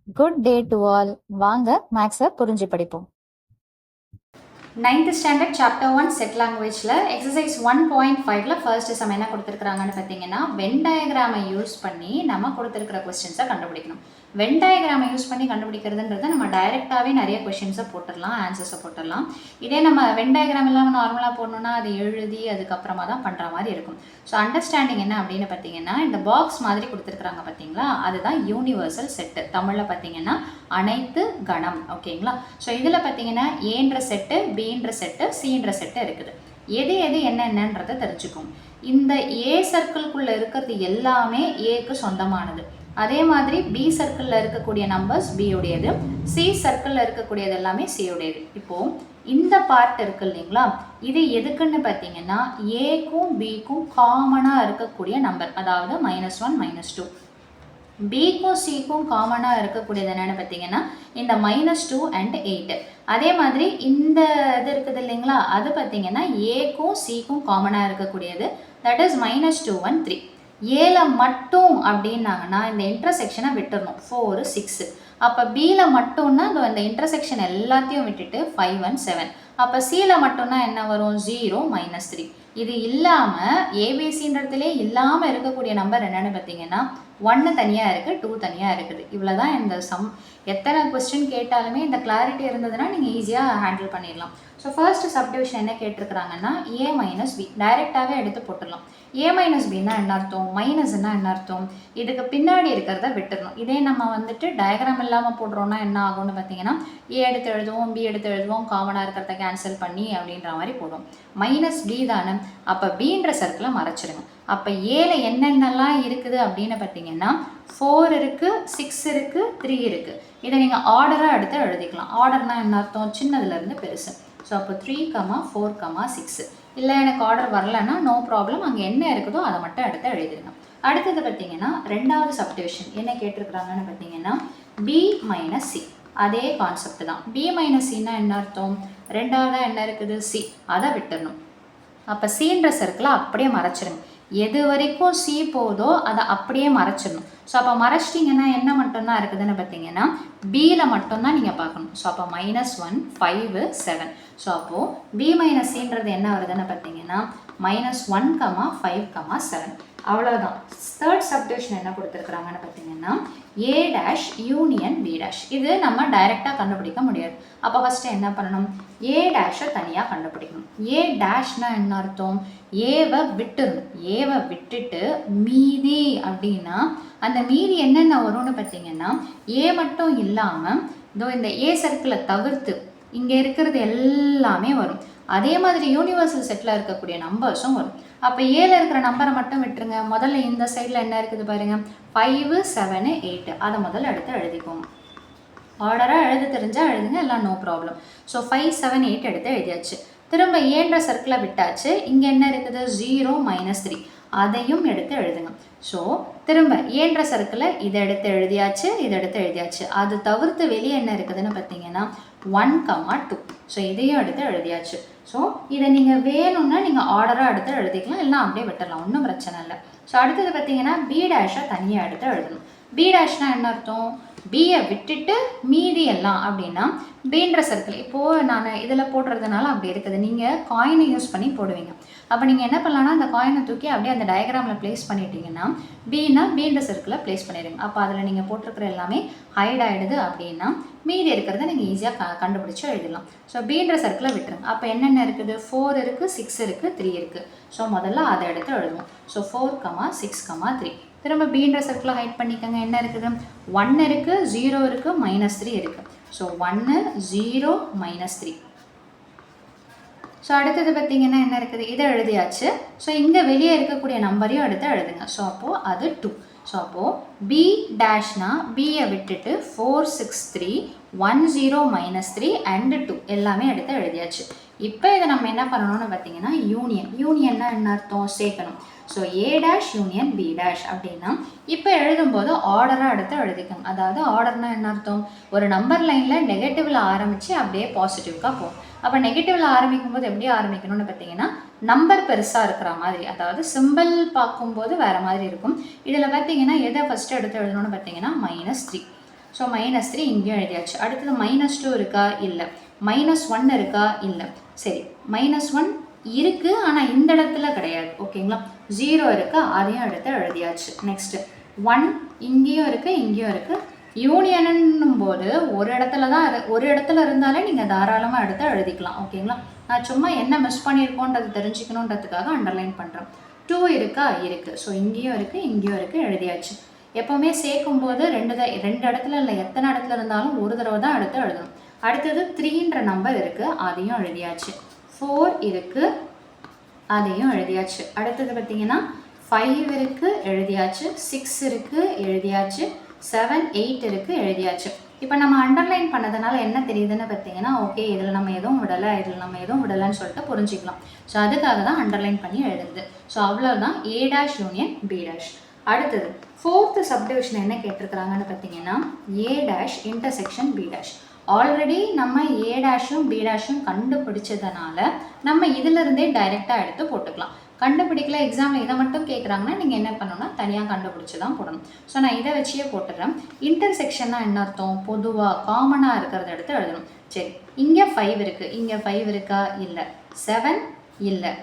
Good day to all. வாங்க மேக்ஸை புரிஞ்சு படிப்போம். 9th ஸ்டாண்டர்ட் சாப்டர் 1 செட் லாங்குவேஜில் எக்ஸசைஸ் 1.5ல ஃபர்ஸ்ட் சம் என்ன கொடுத்துருக்குறாங்கன்னு பார்த்தீங்கன்னா வென் டயக்ராமை யூஸ் பண்ணி நம்ம கொடுத்துருக்கிற கொஸ்டின்ஸை கண்டுபிடிக்கணும். வென் டயக்ராமை யூஸ் பண்ணி கண்டுபிடிக்கிறதுன்றது நம்ம டைரெக்டாகவே நிறைய கொஷின்ஸை போட்டுடலாம், ஆன்சர்ஸை போட்டுடலாம். இதே நம்ம வென் டயக்ராம் இல்லாமல் நார்மலாக போடணுன்னா அது எழுதி அதுக்கப்புறமா தான் பண்ணுற மாதிரி இருக்கும். ஸோ அண்டர்ஸ்டாண்டிங் என்ன அப்படின்னு பார்த்தீங்கன்னா இந்த பாக்ஸ் மாதிரி கொடுத்துருக்குறாங்க பார்த்தீங்களா, அதுதான் யூனிவர்சல் செட்டு. தமிழில் பார்த்தீங்கன்னா அனைத்து கணம். ஓகேங்களா? ஸோ இதில் பார்த்தீங்கன்னா ஏன்ற செட்டு, பின்ற செட்டு, சின்ற செட்டு இருக்குது. எது எது என்னென்னன்றதை தெரிஞ்சுக்கும். இந்த ஏ சர்க்கிள்குள்ளே இருக்கிறது எல்லாமே ஏக்கு சொந்தமானது. அதே மாதிரி பி சர்க்கிளில் இருக்கக்கூடிய நம்பர்ஸ் பி உடையது, சி சர்க்கிளில் இருக்கக்கூடியது எல்லாமே சி உடையது. இப்போது இந்த பார்ட் இருக்கு இல்லைங்களா, இது எதுக்குன்னு பார்த்தீங்கன்னா ஏக்கும் பிக்கும் காமனாக இருக்கக்கூடிய நம்பர், அதாவது -1 -2. பிக்கும் சிக்கும் காமனாக இருக்கக்கூடியது என்னென்னு பார்த்தீங்கன்னா இந்த -2 and 8. அதே மாதிரி இந்த இது இருக்குது இல்லைங்களா, அது பார்த்தீங்கன்னா ஏக்கும் சிக்கும் காமனாக இருக்கக்கூடியது, தட் இஸ் -2 and 3. ஏல மட்டும் அப்படின்னாங்கன்னா இந்த இன்டர்செக்ஷனை விட்டுடணும், 4 6. அப்போ பியில் மட்டும்னா இந்த இன்டர்செக்ஷன் எல்லாத்தையும் விட்டுட்டு 5 and 7. அப்போ சியில் மட்டும்னா என்ன வரும், 0 -3. இது இல்லாமல் ஏபிசின்றதுலே இல்லாமல் இருக்கக்கூடிய நம்பர் என்னென்னு பார்த்தீங்கன்னா 1 தனியாக இருக்குது, 2 தனியாக இருக்குது. இவ்வளோ தான் இந்த சம். எத்தனை கொஸ்டின் கேட்டாலுமே இந்த கிளாரிட்டி இருந்ததுன்னா நீங்கள் ஈஸியாக ஹேண்டில் பண்ணிடலாம். ஸோ ஃபர்ஸ்ட் சப்டிவிஷன் என்ன கேட்டிருக்கிறாங்கன்னா ஏ மைனஸ் பி, டைரெக்டாகவே எடுத்து போட்டுடலாம். ஏ மைனஸ் பின்னா என்ன அர்த்தம், மைனஸ்ன்னா என்ன அர்த்தம், இதுக்கு பின்னாடி இருக்கிறத விட்டுடணும். இதே நம்ம வந்துட்டு டயக்ராம் இல்லாமல் போடுறோன்னா என்ன ஆகும்னு பார்த்தீங்கன்னா ஏ எடுத்து எழுதுவோம், பி எடுத்து எழுதுவோம், காமனாக இருக்கிறத கேன்சல் பண்ணி அப்படின்ற மாதிரி போடுவோம். மைனஸ் பி தானே, அப்போ பின்ற சர்க்கிளை மறைச்சிடுங்க. அப்போ ஏல என்னென்னலாம் இருக்குது அப்படின்னு பார்த்தீங்கன்னா 4 இருக்குது, 6 இருக்குது, 3 இருக்குது. இதை நீங்கள் ஆர்டராக எடுத்து எழுதிக்கலாம். ஆர்டர்னால் என்ன அர்த்தம், சின்னதுலேருந்து பெருசு. ஸோ அப்போ 3, 4, 6. இல்லை எனக்கு ஆர்டர் வரலன்னா நோ ப்ராப்ளம், அங்கே என்ன இருக்குதோ அதை மட்டும் எடுத்து எழுதிடுங்க. அடுத்தது பார்த்தீங்கன்னா ரெண்டாவது சப்டிவிஷன் என்ன கேட்டிருக்கிறாங்கன்னு பார்த்தீங்கன்னா பி மைனஸ் சி. அதே கான்செப்ட் தான். பி மைனஸ் சின்னா என்ன அர்த்தம், ரெண்டாவதாக என்ன இருக்குது, சி, அதை விட்டுடணும். அப்போ சின்ற சர்க்கிளை அப்படியே மறைச்சிடுங்க. எது வரைக்கும் சி போதோ அதை அப்படியே மறைச்சிடணும். ஸோ அப்போ மறைச்சிட்டிங்கன்னா என்ன மட்டும்தான் இருக்குதுன்னு பார்த்தீங்கன்னா பியில் மட்டும்தான் நீங்கள் பார்க்கணும். ஸோ அப்போ -1 5 7. ஸோ அப்போது பி மைனஸ் சின்றது என்ன வருதுன்னு பார்த்தீங்கன்னா -1, 5, 7. அவ்வளோதான். தேர்ட் சப்டிவிஷன் என்ன கொடுத்துருக்குறாங்கன்னு பார்த்தீங்கன்னா A dash union B dash. இது நம்ம டைரெக்டாக கண்டுபிடிக்க முடியாது. அப்போ ஃபஸ்ட்டு என்ன பண்ணணும், ஏ டேஷை தனியாக கண்டுபிடிக்கணும். ஏ டேஷ்னா என்ன அர்த்தம், ஏவை விட்டுடணும். ஏவை விட்டுட்டு மீதி அப்படின்னா அந்த மீதி என்னென்ன வரும்னு பார்த்தீங்கன்னா ஏ மட்டும் இல்லாமல் இதோ இந்த ஏ சர்க்கிளை தவிர்த்து இங்கே இருக்கிறது எல்லாமே வரும். அதே மாதிரி யூனிவர்சல் செட்டில் இருக்கக்கூடிய நம்பர்ஸும் வரும். அப்போ ஏல இருக்கிற நம்பரை மட்டும் விட்டுருங்க. முதல்ல இந்த சைடில் என்ன இருக்குது பாருங்கள், 5 7 8. அதை முதல்ல எடுத்து எழுதிக்கோங்க. ஆர்டராக எழுத தெரிஞ்சால் எழுதுங்க, எல்லாம் நோ ப்ராப்ளம். ஸோ 5 7 8 எடுத்து எழுதியாச்சு. திரும்ப ஏன்ற சர்க்கிளை விட்டாச்சு. இங்கே என்ன இருக்குது, 0 -3. அதையும் எடுத்து எழுதுங்க. ஸோ திரும்ப ஏன்ற சர்க்கிளை இதை எடுத்து எழுதியாச்சு, இதை எடுத்து எழுதியாச்சு. அது தவிர்த்து வெளியே என்ன இருக்குதுன்னு பார்த்தீங்கன்னா 1, 2. ஸோ இதையும் எடுத்து எழுதியாச்சு. ஸோ இதை நீங்கள் வேணும்னா நீங்கள் ஆர்டராக எடுத்து எழுதிக்கலாம், எல்லாம் அப்படியே விட்டுடலாம், ஒன்றும் பிரச்சனை இல்லை. ஸோ அடுத்தது பார்த்தீங்கன்னா பி டேஷை தனியாக எடுத்து எழுதணும். பி டேஷ்னா என்ன அர்த்தம், பியை விட்டுட்டு மீதி எல்லாம் அப்படின்னா பின்ற சர்க்கிள். இப்போது நான் இதில் போடுறதுனால அப்படி இருக்குது. நீங்கள் காயினை யூஸ் பண்ணி போடுவீங்க. அப்போ நீங்கள் என்ன பண்ணலான்னா அந்த காயினை தூக்கி அப்படியே அந்த டயக்ராமில் ப்ளேஸ் பண்ணிட்டீங்கன்னா பின்னா பின்ற சர்க்கிளை ப்ளேஸ் பண்ணிடுங்க. அப்போ அதில் நீங்கள் போட்டிருக்கிற எல்லாமே ஹைட் ஆகிடுது அப்படின்னா மீதி இருக்கிறத நீங்கள் ஈஸியாக கண்டுபிடிச்சி எழுதலாம். ஸோ பின்ற சர்க்கிளை விட்டுருங்க. அப்போ என்னென்ன இருக்குது, 4 இருக்குது, 6 இருக்குது, 3 இருக்குது. ஸோ முதல்ல அதை எடுத்து எழுதுவோம். ஸோ 4, 6, 3. திரும்ப பின்ற சர்க்கிளை ஹைட் பண்ணிக்கோங்க. என்ன இருக்குது, 1 இருக்குது, 0 இருக்குது, -3 இருக்குது. ஸோ 1 0 -3. ஸோ அடுத்தது பார்த்தீங்கன்னா என்ன இருக்குது, இதை எழுதியாச்சு. ஸோ இங்கே வெளியே இருக்கக்கூடிய நம்பரையும் எடுத்து எழுதுங்க. ஸோ அப்போது அது 2. ஸோ அப்போது பி டேஷ்னா பியை விட்டுட்டு 4 6 3 1 0 -3 and 2 எல்லாமே எடுத்து எழுதியாச்சு. இப்போ இதை நம்ம என்ன பண்ணணும்னு பார்த்தீங்கன்னா யூனியன்னா என்ன அர்த்தம், சேர்க்கணும். So A dash union B dash அப்படின்னா இப்போ எழுதும்போது ஆர்டராக எடுத்து எழுதிக்கோங்க. அதாவது ஆர்டர்னா என்ன அர்த்தம், ஒரு நம்பர் லைனில் நெகட்டிவில் ஆரம்பித்து அப்படியே பாசிட்டிவ்க்காக போகும். அப்போ நெகட்டிவில் ஆரம்பிக்கும் போது எப்படி ஆரம்பிக்கணும்னு பார்த்தீங்கன்னா நம்பர் பெருசாக இருக்கிற மாதிரி, அதாவது சிம்பிள் பார்க்கும்போது வேறு மாதிரி இருக்கும். இதில் பார்த்தீங்கன்னா எதை ஃபஸ்ட்டு எடுத்து எழுதணும்னு பார்த்தீங்கன்னா -3. ஸோ -3 இங்கேயும் எழுதியாச்சு. அடுத்தது -2 இருக்கா? இல்லை. -1 இருக்கா? இல்லை. சரி, -1 இருக்குது, ஆனால் இந்த இடத்துல கிடையாது. ஓகேங்களா? 0 இருக்கா? அதையும் எடுத்து எழுதியாச்சு. நெக்ஸ்ட்டு 1 இங்கேயும் இருக்குது, இங்கேயும் இருக்குது. யூனியனும் போது ஒரு இடத்துல இருந்தாலே நீங்கள் தாராளமாக எடுத்து எழுதிக்கலாம். ஓகேங்களா? நான் சும்மா என்ன மிஸ் பண்ணியிருக்கோன்றது தெரிஞ்சுக்கணுன்றதுக்காக அண்டர்லைன் பண்ணுறேன். 2 இருக்கா? இருக்குது. ஸோ இங்கேயும் இருக்குது, இங்கேயும் இருக்குது, எழுதியாச்சு. எப்போவுமே சேர்க்கும்போது ரெண்டு இடத்துல இல்லை, எத்தனை இடத்துல இருந்தாலும் ஒரு தடவை தான் எடுத்து எழுதணும். அடுத்தது 3ன்ற நம்பர் இருக்குது, அதையும் எழுதியாச்சு. 4 இருக்குது, அதையும் எழுதியாச்சு. அடுத்தது பார்த்தீங்கன்னா 5 இருக்குது, எழுதியாச்சு. 6 இருக்குது, எழுதியாச்சு. 7, 8 இருக்குது, எழுதியாச்சு. இப்போ நம்ம அண்டர்லைன் பண்ணதுனால என்ன தெரியுதுன்னு பார்த்தீங்கன்னா, ஓகே இதில் நம்ம எதுவும் விடலை, இதில் நம்ம எதுவும் விடலைன்னு சொல்லிட்டு புரிஞ்சிக்கலாம். ஸோ அதுக்காக தான் அண்டர்லைன் பண்ணி எழுதுது. ஸோ அவ்வளோதான் A' யூனியன் B'. அடுத்தது 4th சப்டிவிஷன் என்ன கேட்டிருக்கிறாங்கன்னு பார்த்தீங்கன்னா, A' இன்டர்செக்ஷன் B'. ஆல்ரெடி நம்ம A''ம் B''ம் கண்டுபிடிச்சதுனால நம்ம இதிலிருந்தே டைரெக்டாக எடுத்து போட்டுக்கலாம். கண்டுபிடிக்கல, எக்ஸாமில் இதை மட்டும் கேட்குறாங்கன்னா நீங்கள் என்ன பண்ணணும்னா தனியாக கண்டுபிடிச்சி தான் போடணும். ஸோ நான் இதை வச்சே போட்டுடுறேன். இன்டர்செக்ஷன்னா என்ன அர்த்தம்? பொதுவாக காமனாக இருக்கிறத எடுத்து எழுதணும். சரி, இங்கே 5 இருக்குது, இங்கே 5 இருக்கா? இல்லை. 7 இல்லை.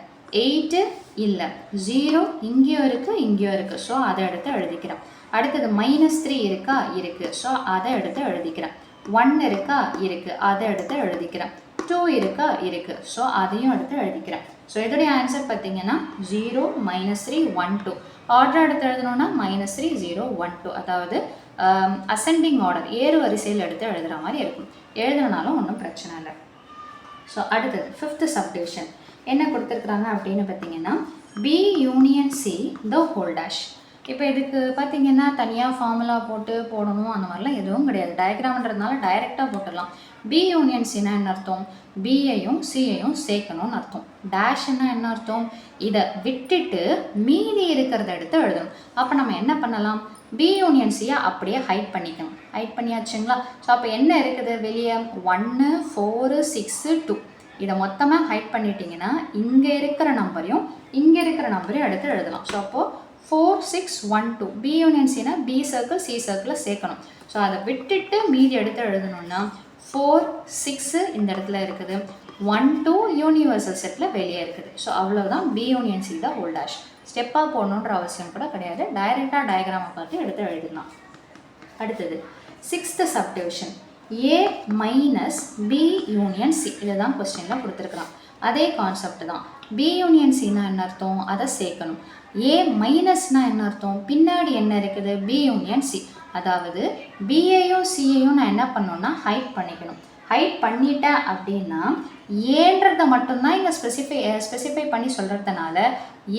8 இல்லை. 0 இங்கேயும் இருக்குது, இங்கேயும் இருக்குது. ஸோ அதை எடுத்து எழுதிக்கிறேன். அடுத்தது -3 இருக்கா? இருக்குது. ஸோ அதை எடுத்து எழுதிக்கிறேன். 1 இருக்கா? இருக்குது. அதை எடுத்து எழுதிக்கிறேன். 2 இருக்கா? இருக்குது. ஸோ அதையும் எடுத்து எழுதிக்கிறேன். ஸோ இதோடைய ஆன்சர் பார்த்தீங்கன்னா 0, -3, 1, 2. ஆர்டர் எடுத்து எழுதணும்னா -3, 0, 1, 2. அதாவது அசெண்டிங் ஆர்டர், ஏறு வரிசையில் எடுத்து எழுதுகிற மாதிரி இருக்கும். எழுதுனாலும் ஒன்றும் பிரச்சனை இல்லை. ஸோ அடுத்தது 5th சப்டிவிஷன் என்ன கொடுத்துருக்குறாங்க அப்படின்னு பார்த்தீங்கன்னா, B union C the whole dash. இப்போ இதுக்கு பார்த்தீங்கன்னா தனியாக ஃபார்முலா போட்டு போடணும் அந்த மாதிரிலாம் எதுவும் கிடையாது. டயக்ராம்ன்றதுனால டைரெக்டாக போட்டுடலாம். B யூனியன் Cனா என்ன அர்த்தம்? Bயையும் Cயையும் சேர்க்கணும்னு அர்த்தம். டேஷ்னா என்ன அர்த்தம்? இதை விட்டுட்டு மீதி இருக்கிறத எடுத்து எழுதணும். அப்போ நம்ம என்ன பண்ணலாம்? B யூனியன் Cயை அப்படியே ஹைட் பண்ணிக்கணும். ஹைட் பண்ணியாச்சுங்களா? ஸோ அப்போ என்ன இருக்குது வெளியே? 1, 4, 6, 2. இதை மொத்தமாக ஹைட் பண்ணிட்டீங்கன்னா இங்கே இருக்கிற நம்பரையும் இங்கே இருக்கிற நம்பரையும் எடுத்து எழுதலாம். ஸோ அப்போது 4, 6, 1, 2. B யூனியன் Cனா B சர்க்கிள் C சர்க்கிளில் சேர்க்கணும். ஸோ அதை விட்டுட்டு மீதி எடுத்து எழுதணும்னா 4, 6 இந்த இடத்துல இருக்குது, 1, 2 யூனிவர்சல் செட்டில் வெளியே இருக்குது. ஸோ அவ்வளோதான் B யூனியன் C தான் ஹோல் டேஷ். ஸ்டெப்பாக போடணுன்ற அவசியம் கூட கிடையாது. டைரெக்டாக டயக்ராமை பார்த்து எடுத்து எழுதலாம். அடுத்தது 6th subdivision A minus B union C. இதுதான் கொஸ்டினில் கொடுத்துருக்குறான். அதே கான்செப்ட் தான். B யூனியன் Cனா என்ன அர்த்தம்? அதை சேர்க்கணும். A மைனஸ்னா என்ன அர்த்தம்? பின்னாடி என்ன இருக்குது? B union C. அதாவது Bயையும் Cயையும் நான் என்ன பண்ணணும்னா ஹைட் பண்ணிக்கணும். ஹைட் பண்ணிட்டேன் அப்படின்னா ஏன்றதை மட்டும்தான் இங்கே ஸ்பெசிஃபை பண்ணி சொல்கிறதுனால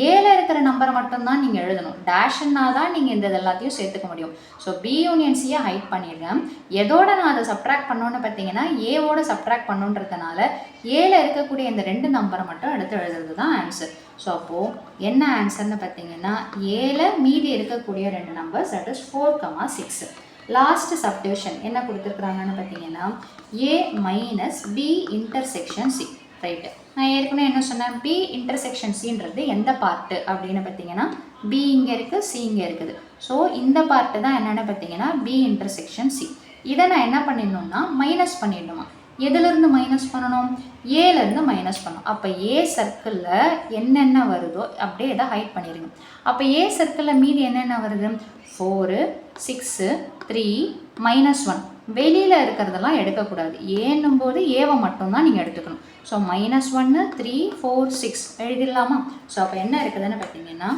ஏல இருக்கிற நம்பரை மட்டும்தான் நீங்கள் எழுதணும். டேஷ்னா தான் நீங்கள் இந்த எல்லாத்தையும் சேர்த்துக்க முடியும். ஸோ B யூனியன் Cயை ஹைட் பண்ணிடுறேன். எதோட நான் அதை சப்ட்ராக்ட் பண்ணோன்னு பார்த்தீங்கன்னா ஏவோட சப்ட்ராக்ட் பண்ணுன்றதுனால ஏல இருக்கக்கூடிய இந்த 2 நம்பரை மட்டும் எடுத்து எழுதுறது தான் ஆன்சர். ஸோ அப்போது என்ன ஆன்சர்னு பார்த்தீங்கன்னா ஏல மீதி இருக்கக்கூடிய 2 numbers, that is 4, 6. Last subdivision என்ன கொடுத்துருக்குறாங்கன்னு பார்த்தீங்கன்னா A minus B intersection C. Right, நான் ஏற்கனவே என்ன சொன்னேன்? B இன்டர்செக்ஷன் Cன்றது எந்த பார்ட்டு அப்படின்னு பார்த்தீங்கன்னா B இங்கே இருக்குது, C இங்கே இருக்குது. ஸோ இந்த பார்ட்டு தான் என்னென்னு பார்த்தீங்கன்னா B இன்டர்செக்ஷன் C. இதை நான் என்ன பண்ணிடணும்னா மைனஸ் பண்ணிடணுமா? எதுலேருந்து மைனஸ் பண்ணணும்? ஏலேருந்து மைனஸ் பண்ணணும். அப்போ A சர்க்கிளில் என்னென்ன வருதோ அப்படியே இதை ஹைட் பண்ணிடுங்க. அப்போ A சர்க்கிளில் மீதி என்னென்ன வருது? 4, 6, 3, -1. வெளியில் இருக்கிறதெல்லாம் எடுக்கக்கூடாது. ஏன்னும் போது ஏவை மட்டும்தான் நீங்கள் எடுத்துக்கணும். ஸோ -1, 3, 4, 6 எழுதிடலாமா? ஸோ அப்போ என்ன இருக்குதுன்னு பார்த்தீங்கன்னா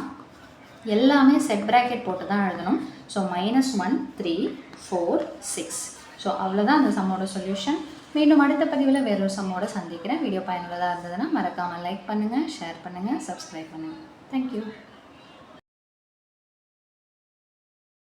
எல்லாமே செட் ப்ராக்கெட் போட்டு தான் எழுதணும். ஸோ -1, 3, 4, 6. ஸோ அவ்வளோதான் அந்த சம்மோட சொல்யூஷன். மீண்டும் அடுத்த பதிவில் வேறொரு சம்மோட சந்திக்கிறேன். வீடியோ பயனுள்ளதாக இருந்ததுன்னா மறக்காமல் லைக் பண்ணுங்கள், ஷேர் பண்ணுங்கள், சப்ஸ்கிரைப் பண்ணுங்கள். தேங்க்யூ.